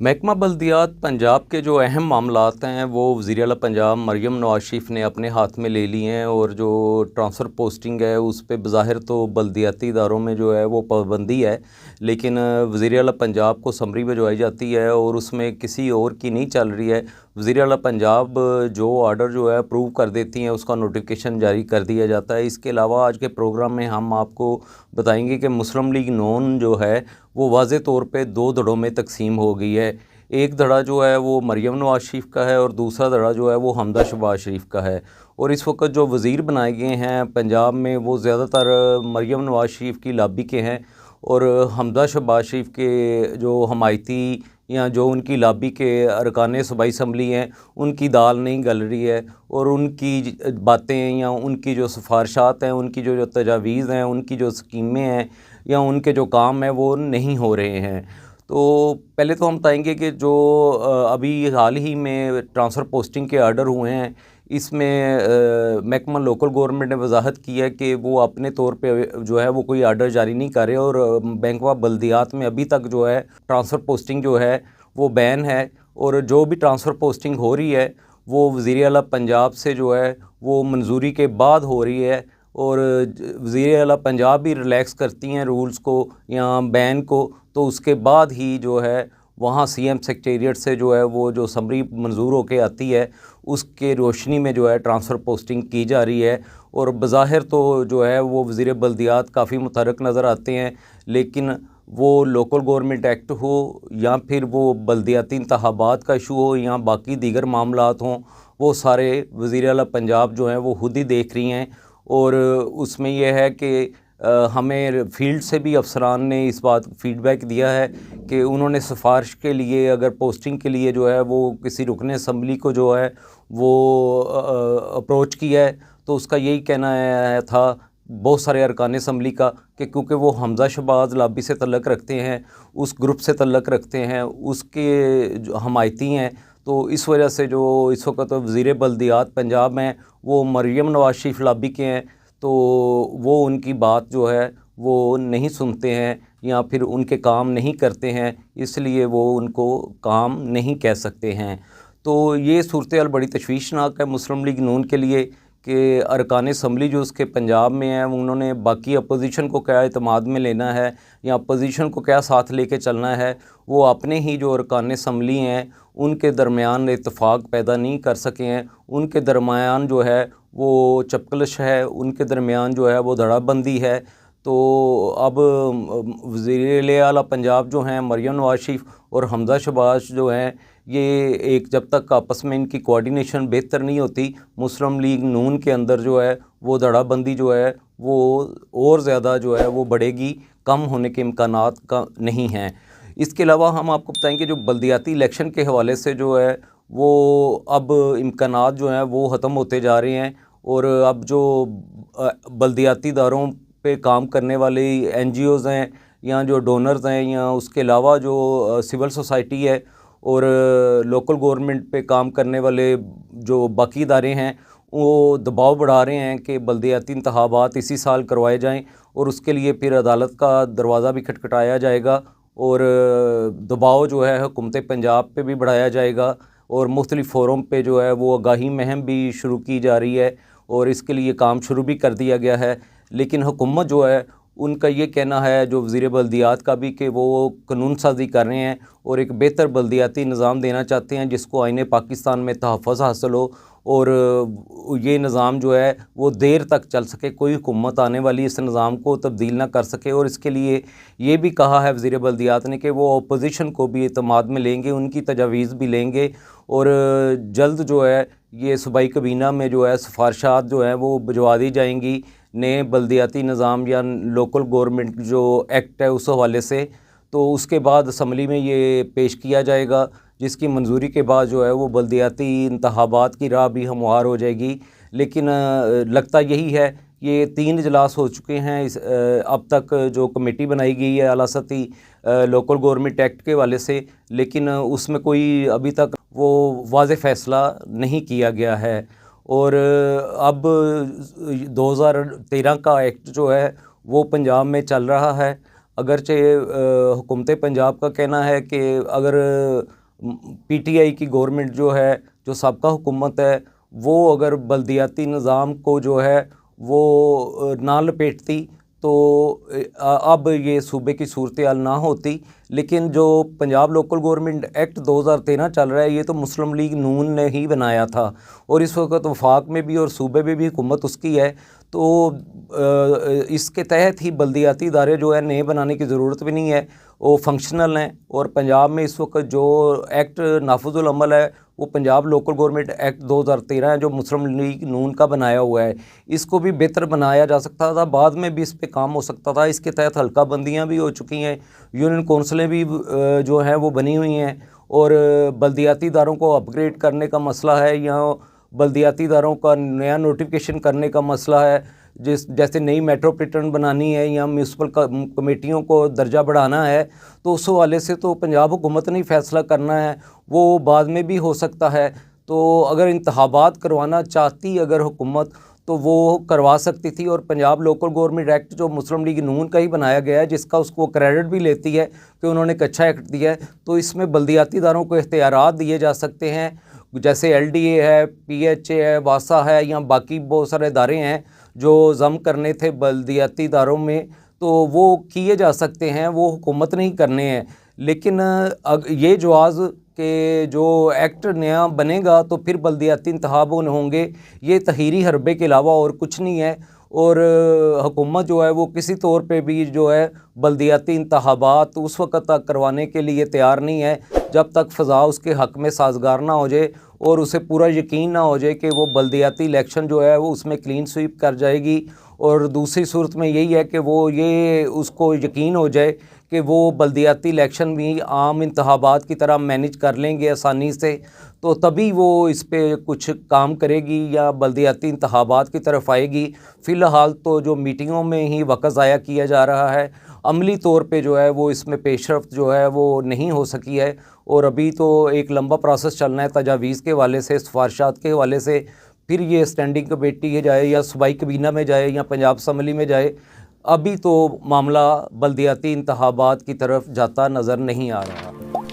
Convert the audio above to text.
महकमा बल्दियात पंजाब के जो अहम मामलात हैं वो वज़ीर आला पंजाब मरियम नवाज़ शरीफ ने अपने हाथ में ले लिए हैं। और जो ट्रांसफ़र पोस्टिंग है उस पे बज़ाहिर तो बल्दियाती इदारों में जो है वो पाबंदी है, लेकिन वज़ीर आला पंजाब को समरी भिजवाई जाती है और उसमें किसी और की नहीं चल रही है। वज़ीर आला पंजाब जो ऑर्डर जो है अप्रूव कर देती हैं उसका नोटिफिकेशन जारी कर दिया जाता है। इसके अलावा आज के प्रोग्राम में हम आपको बताएंगे कि मुस्लिम लीग नून जो है वो वाज़े तौर पे दो धड़ों में तकसीम हो गई है। एक धड़ा जो है वो मरियम नवाज़ शरीफ का है और दूसरा धड़ा जो है वो हमदा शहबाज शरीफ का है। और इस वक्त जो वज़ीर बनाए गए हैं पंजाब में वो ज़्यादातर मरियम नवाज़ शरीफ की लॉबी के हैं और हमदा शहबाज शरीफ के जो हमायती या जो उनकी लॉबी के अरकान सूबाई असम्बली हैं उनकी दाल नहीं गल रही है और उनकी बातें या उनकी जो सिफारिशात हैं, उनकी जो तजावीज़ हैं, उनकी जो स्कीमें हैं या उनके जो काम हैं वो नहीं हो रहे हैं। तो पहले तो हम बताएंगे कि जो अभी हाल ही में ट्रांसफ़र पोस्टिंग के आर्डर हुए हैं इसमें महकमा लोकल गवर्नमेंट ने वजाहत की है कि वो अपने तौर पे जो है वो कोई आर्डर जारी नहीं कर रहे और महकमा बल्दियात में अभी तक जो है ट्रांसफ़र पोस्टिंग जो है वो बैन है। और जो भी ट्रांसफ़र पोस्टिंग हो रही है वो वज़ीर आला पंजाब से जो है वो मंजूरी के बाद हो रही है और वज़ीर आला पंजाब भी रिलैक्स करती हैं रूल्स को या बैन को, तो उसके बाद ही जो है वहाँ सीएम सेक्रेटेरिएट से जो है वो जो समरी मंजूर होके आती है उसके रोशनी में जो है ट्रांसफ़र पोस्टिंग की जा रही है। और बज़ाहिर तो जो है वो वज़ीर बल्दियात काफ़ी मुतहर्रिक नज़र आते हैं, लेकिन वो लोकल गवर्नमेंट एक्ट हो या फिर वो बल्दियाती इंतखाबात का इशू हो या बाकी दीगर मामलात हों, वो सारे वज़ीर आला पंजाब जो हैं वो खुद ही देख रही हैं। और उसमें यह है कि हमें फील्ड से भी अफसरान ने इस बात फीडबैक दिया है कि उन्होंने सिफारिश के लिए अगर पोस्टिंग के लिए जो है वो किसी रुकन असम्बली को जो है वो अप्रोच किया है तो उसका यही कहना है था बहुत सारे अरकान असम्बली का कि क्योंकि वो हमजा शहबाज लॉबी से तल्लक़ रखते हैं, उस ग्रुप से तल्लक़ रखते हैं, उसके जो हमायती हैं, तो इस वजह से जो इस वक्त तो वज़ीर बल्दियात पंजाब में वो मरियम नवाज़ शरीफ लॉबी के हैं, तो वो उनकी बात जो है वो नहीं सुनते हैं या फिर उनके काम नहीं करते हैं, इसलिए वो उनको काम नहीं कह सकते हैं। तो ये सूरत हाल बड़ी तशवीशनाक है मुस्लिम लीग नून के लिए कि अरकान असम्बली जो उसके पंजाब में है उन्होंने बाकी अपोजिशन को क्या एतमाद में लेना है या अपोजिशन को क्या साथ लेके चलना है, वो अपने ही जो अरकान असम्बली हैं उनके दरमियान इत्तफ़ाक़ पैदा नहीं कर सके हैं। उनके दरमियान जो है वो चपकलश है, उनके दरमियान जो है वो धड़ाबंदी है। तो अब वज़ीर आला पंजाब जो हैं मरियम नवाज़ शरीफ और हमदा शहबाज जो हैं ये एक जब तक आपस में इनकी कोऑर्डिनेशन बेहतर नहीं होती मुस्लिम लीग नून के अंदर जो है वो धड़ाबंदी जो है वो और ज़्यादा जो है वो बढ़ेगी, कम होने के इम्कानात का नहीं हैं। इसके अलावा हम आपको बताएंगे जो बल्दियाती इलेक्शन के हवाले से जो है वो अब इम्कानात जो हैं वो ख़त्म होते जा रहे हैं और अब जो बल्दियाती इदारों पे काम करने वाले एनजीओज़ हैं या जो डोनर्स हैं या उसके अलावा जो सिविल सोसाइटी है और लोकल गवर्नमेंट पे काम करने वाले जो बाकी इदारे हैं वो दबाव बढ़ा रहे हैं कि बल्दियाती इंतखाबात इसी साल करवाए जाएं और उसके लिए फिर अदालत का दरवाज़ा भी खटखटाया जाएगा और दबाव जो है हुकूमत पंजाब पे भी बढ़ाया जाएगा और मुख्तलिफ़ फ़ोरम पे जो है वो आगाही मुहिम भी शुरू की जा रही है और इसके लिए काम शुरू भी कर दिया गया है। लेकिन हुकूमत जो है उनका ये कहना है जो वज़ीर बल्दियात का भी कि वो कानून साज़ी कर रहे हैं और एक बेहतर बल्दियाती निज़ाम देना चाहते हैं जिसको आईने पाकिस्तान में तहफ़्फ़ुज़ हासिल हो और ये निज़ाम जो है वो देर तक चल सके, कोई हुकूमत आने वाली इस निज़ाम को तब्दील ना कर सके। और इसके लिए ये भी कहा है वज़ीर बल्दियात ने कि वो अपोजिशन को भी एतमाद में लेंगे, उनकी तजावीज़ भी लेंगे और जल्द जो है ये सूबाई काबीना में जो है सिफारिशात जो हैं वो भिजवा दी जाएंगी नए बल्दियाती निज़ाम या लोकल गवर्नमेंट जो एक्ट है उस हवाले से। तो उसके बाद असम्बली में ये पेश किया जाएगा जिसकी मंजूरी के बाद जो है वो बल्दियाती इंतखाबात की राह भी हमवार हो जाएगी। लेकिन लगता यही है ये 3 इजलास हो चुके हैं अब तक जो कमेटी बनाई गई है आला सती लोकल गवर्नमेंट एक्ट के हवाले से, लेकिन उसमें कोई अभी तक वो वाज़ेह फ़ैसला नहीं किया गया है। और अब 2013 का एक्ट जो है वो पंजाब में चल रहा है अगरचे हुकूमत पंजाब का कहना है कि अगर पीटीआई की गवर्नमेंट जो है, जो साबका हुकूमत है, वो अगर बल्दियाती निज़ाम को जो है वो ना लपेटती तो अब ये सूबे की सूरत हाल ना होती। लेकिन जो पंजाब लोकल गवर्नमेंट एक्ट 2013 चल रहा है, ये तो मुस्लिम लीग नून ने ही बनाया था और इस वक्त वफाक में भी और सूबे में भी हुकूमत उसकी है। तो इसके तहत ही बल्दियाती इदारे जो है नए बनाने की ज़रूरत भी नहीं है, वो फंक्शनल हैं। और पंजाब में इस वक्त जो एक्ट नाफिजुल अमल है वो पंजाब लोकल गवर्नमेंट एक्ट 2013 है, जो मुस्लिम लीग नून का बनाया हुआ है। इसको भी बेहतर बनाया जा सकता था, बाद में भी इस पे काम हो सकता था। इसके तहत हल्का बंदियाँ भी हो चुकी हैं, यूनियन कौंसलें भी जो हैं वो बनी हुई हैं, और बल्दियाती इदारों को अपग्रेड करने का मसला है या बल्दियाती इदारों का नया नोटिफिकेशन करने का मसला है, जैसे नई मेट्रोपॉलिटन बनानी है या म्यूनसिपल कमेटियों को दर्जा बढ़ाना है, तो उस हवाले से तो पंजाब हुकूमत ने फैसला करना है, वो बाद में भी हो सकता है। तो अगर इंतखाबात करवाना चाहती अगर हुकूमत तो वो करवा सकती थी। और पंजाब लोकल गवर्नमेंट एक्ट जो मुस्लिम लीग नून का ही बनाया गया है, जिसका उसको क्रेडिट भी लेती है कि उन्होंने एक अच्छा एक्ट दिया है, तो इसमें बल्दियाती इदारों को इख्तियारात दिए जा सकते हैं, जैसे LDA है, PHA है, वासा है, या बाकी बहुत सारे इदारे हैं जो जम करने थे बल्दियाती इदारों में, तो वो किए जा सकते हैं, वो हुकूमत नहीं करने हैं। लेकिन ये जवाज़ कि जो एक्ट नया बनेगा तो फिर बल्दियाती इंतखाब होंगे, ये तहीरी हरबे के अलावा और कुछ नहीं है। और हुकूमत जो है वो किसी तौर पे भी जो है बल्दियाती इंतखाबात उस वक़्त तक करवाने के लिए तैयार नहीं है जब तक फ़ज़ा उसके हक़ में साजगार ना हो जाए और उसे पूरा यकीन ना हो जाए कि वो बल्दियाती इलेक्शन जो है वो उसमें क्लीन स्वीप कर जाएगी। और दूसरी सूरत में यही है कि वो ये उसको यकीन हो जाए कि वो बल्दियाती इलेक्शन भी आम इंतखाबात की तरह मैनेज कर लेंगे आसानी से, तो तभी वो इस पे कुछ काम करेगी या बल्दियाती इंतखाबात की तरफ आएगी। फ़िलहाल तो जो मीटिंगों में ही वक़्त ज़ाया किया जा रहा है, अमली तौर पे जो है वो इसमें पेशरफ्त जो है वो नहीं हो सकी है। और अभी तो एक लंबा प्रोसेस चलना है तजावीज़ के हवाले से, सिफारिशात के हवाले से, फिर ये स्टैंडिंग कमेटी जाए या सूबाई कबीना में जाए या पंजाब असम्बली में जाए। अभी तो मामला बल्दियाती इंतखाबात की तरफ जाता नज़र नहीं आ रहा।